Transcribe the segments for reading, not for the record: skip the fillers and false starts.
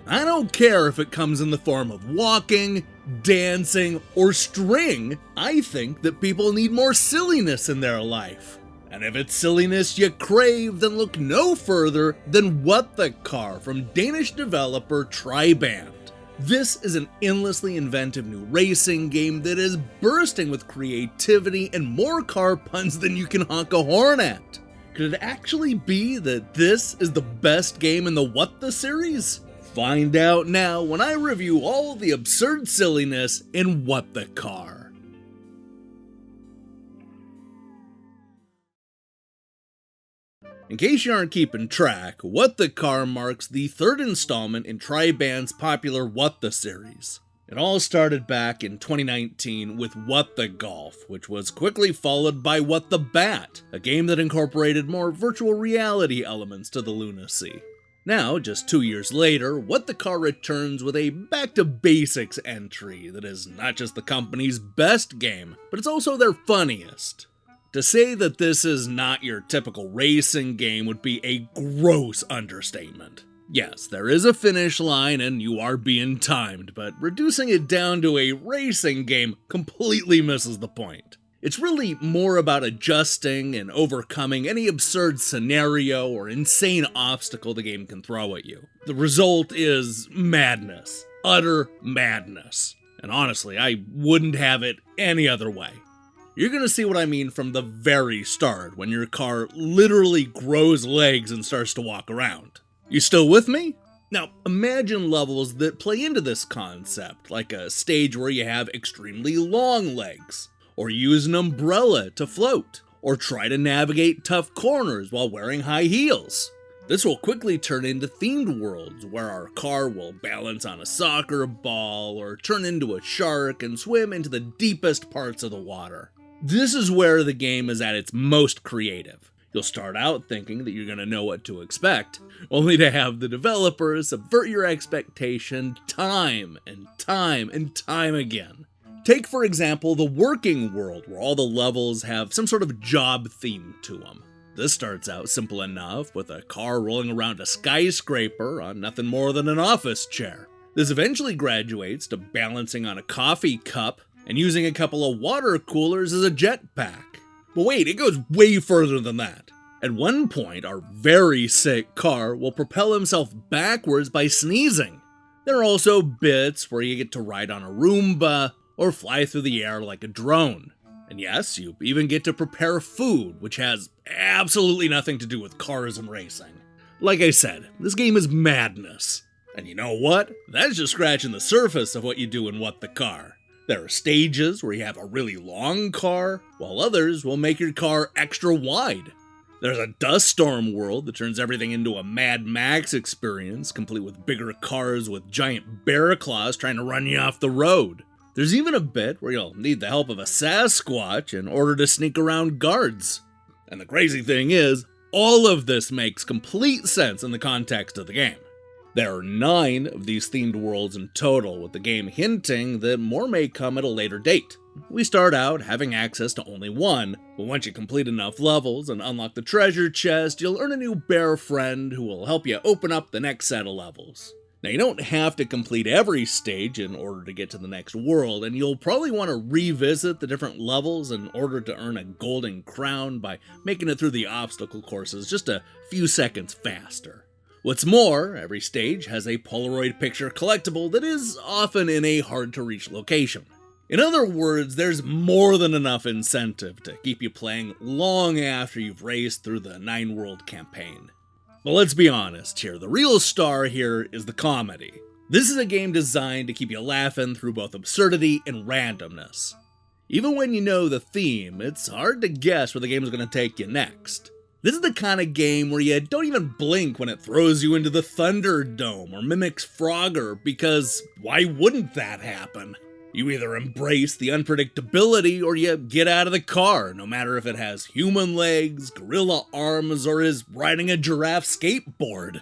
I don't care if it comes in the form of walking, dancing, or string, I think that people need more silliness in their life. And if it's silliness you crave, then look no further than What the Car from Danish developer Triband. This is an endlessly inventive new racing game that is bursting with creativity and more car puns than you can honk a horn at. Could it actually be that this is the best game in the What the series? Find out now when I review all the absurd silliness in What the Car. In case you aren't keeping track, What the Car marks the third installment in Triband's popular What the series. It all started back in 2019 with What the Golf, which was quickly followed by What the Bat, a game that incorporated more virtual reality elements to the lunacy. Now, just 2 years later, What the Car returns with a back-to-basics entry that is not just the company's best game, but it's also their funniest. To say that this is not your typical racing game would be a gross understatement. Yes, there is a finish line and you are being timed, but reducing it down to a racing game completely misses the point. It's really more about adjusting and overcoming any absurd scenario or insane obstacle the game can throw at you. The result is madness. Utter madness. And honestly, I wouldn't have it any other way. You're gonna see what I mean from the very start, when your car literally grows legs and starts to walk around. You still with me? Now, imagine levels that play into this concept, like a stage where you have extremely long legs, or use an umbrella to float, or try to navigate tough corners while wearing high heels. This will quickly turn into themed worlds, where our car will balance on a soccer ball, or turn into a shark and swim into the deepest parts of the water. This is where the game is at its most creative. You'll start out thinking that you're going to know what to expect, only to have the developers subvert your expectation time and time and time again. Take, for example, the working world, where all the levels have some sort of job theme to them. This starts out simple enough, with a car rolling around a skyscraper on nothing more than an office chair. This eventually graduates to balancing on a coffee cup and using a couple of water coolers as a jetpack. But wait, it goes way further than that. At one point, our very sick car will propel himself backwards by sneezing. There are also bits where you get to ride on a Roomba, or fly through the air like a drone. And yes, you even get to prepare food, which has absolutely nothing to do with cars and racing. Like I said, this game is madness. And you know what? That's just scratching the surface of what you do in What the Car. There are stages where you have a really long car, while others will make your car extra wide. There's a dust storm world that turns everything into a Mad Max experience, complete with bigger cars with giant bear claws trying to run you off the road. There's even a bit where you'll need the help of a Sasquatch in order to sneak around guards. And the crazy thing is, all of this makes complete sense in the context of the game. There are 9 of these themed worlds in total, with the game hinting that more may come at a later date. We start out having access to only one, but once you complete enough levels and unlock the treasure chest, you'll earn a new bear friend who will help you open up the next set of levels. Now, you don't have to complete every stage in order to get to the next world, and you'll probably want to revisit the different levels in order to earn a golden crown by making it through the obstacle courses just a few seconds faster. What's more, every stage has a Polaroid picture collectible that is often in a hard-to-reach location. In other words, there's more than enough incentive to keep you playing long after you've raced through the 9-world campaign. But let's be honest here, the real star here is the comedy. This is a game designed to keep you laughing through both absurdity and randomness. Even when you know the theme, it's hard to guess where the game is going to take you next. This is the kind of game where you don't even blink when it throws you into the Thunderdome or mimics Frogger, because why wouldn't that happen? You either embrace the unpredictability or you get out of the car, no matter if it has human legs, gorilla arms, or is riding a giraffe skateboard.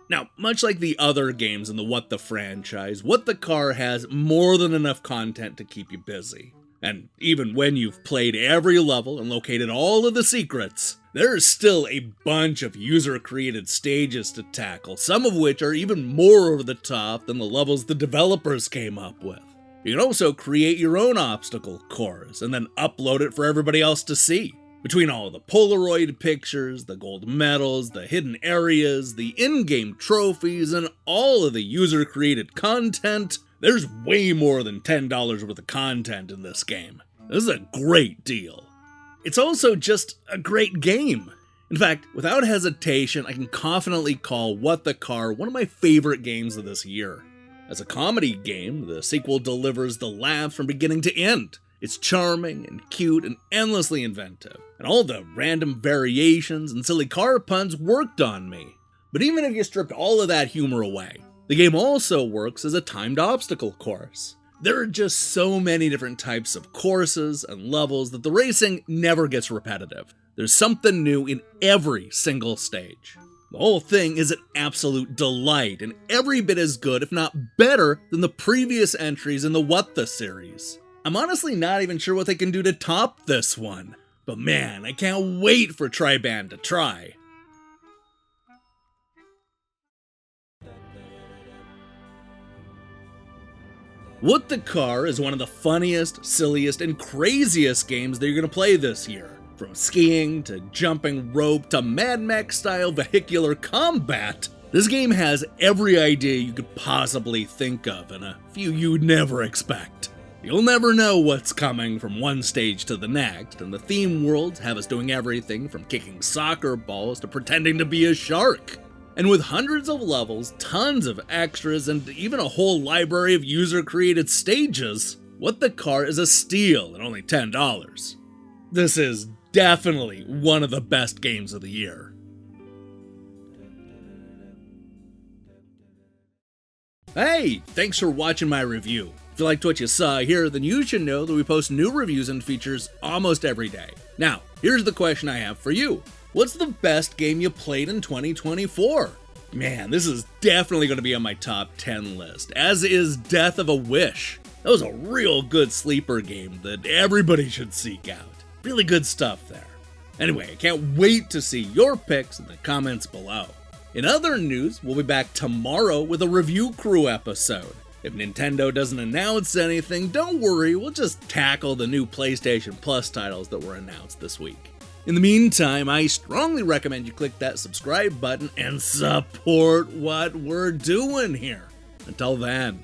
Now, much like the other games in the What the franchise, What the Car has more than enough content to keep you busy. And even when you've played every level and located all of the secrets, there's still a bunch of user-created stages to tackle, some of which are even more over the top than the levels the developers came up with. You can also create your own obstacle course and then upload it for everybody else to see. Between all the Polaroid pictures, the gold medals, the hidden areas, the in-game trophies, and all of the user-created content, there's way more than $10 worth of content in this game. This is a great deal. It's also just a great game. In fact, without hesitation, I can confidently call What the Car one of my favorite games of this year. As a comedy game, the sequel delivers the laughs from beginning to end. It's charming and cute and endlessly inventive, and all the random variations and silly car puns worked on me. But even if you stripped all of that humor away, the game also works as a timed obstacle course. There are just so many different types of courses and levels that the racing never gets repetitive. There's something new in every single stage. The whole thing is an absolute delight and every bit as good, if not better, than the previous entries in the What the series. I'm honestly not even sure what they can do to top this one. But man, I can't wait for Triband to try. What the Car is one of the funniest, silliest, and craziest games that you're going to play this year. From skiing to jumping rope to Mad Max-style vehicular combat, this game has every idea you could possibly think of and a few you'd never expect. You'll never know what's coming from one stage to the next, and the theme worlds have us doing everything from kicking soccer balls to pretending to be a shark. And with hundreds of levels, tons of extras, and even a whole library of user-created stages, What the Car is a steal at only $10. This is definitely one of the best games of the year. Hey, thanks for watching my review. If you liked what you saw here, then you should know that we post new reviews and features almost every day. Now, here's the question I have for you. What's the best game you played in 2024? Man, this is definitely going to be on my top 10 list, as is Death of a Wish. That was a real good sleeper game that everybody should seek out. Really good stuff there. Anyway, I can't wait to see your picks in the comments below. In other news, we'll be back tomorrow with a Review Crew episode. If Nintendo doesn't announce anything, don't worry, we'll just tackle the new PlayStation Plus titles that were announced this week. In the meantime, I strongly recommend you click that subscribe button and support what we're doing here. Until then.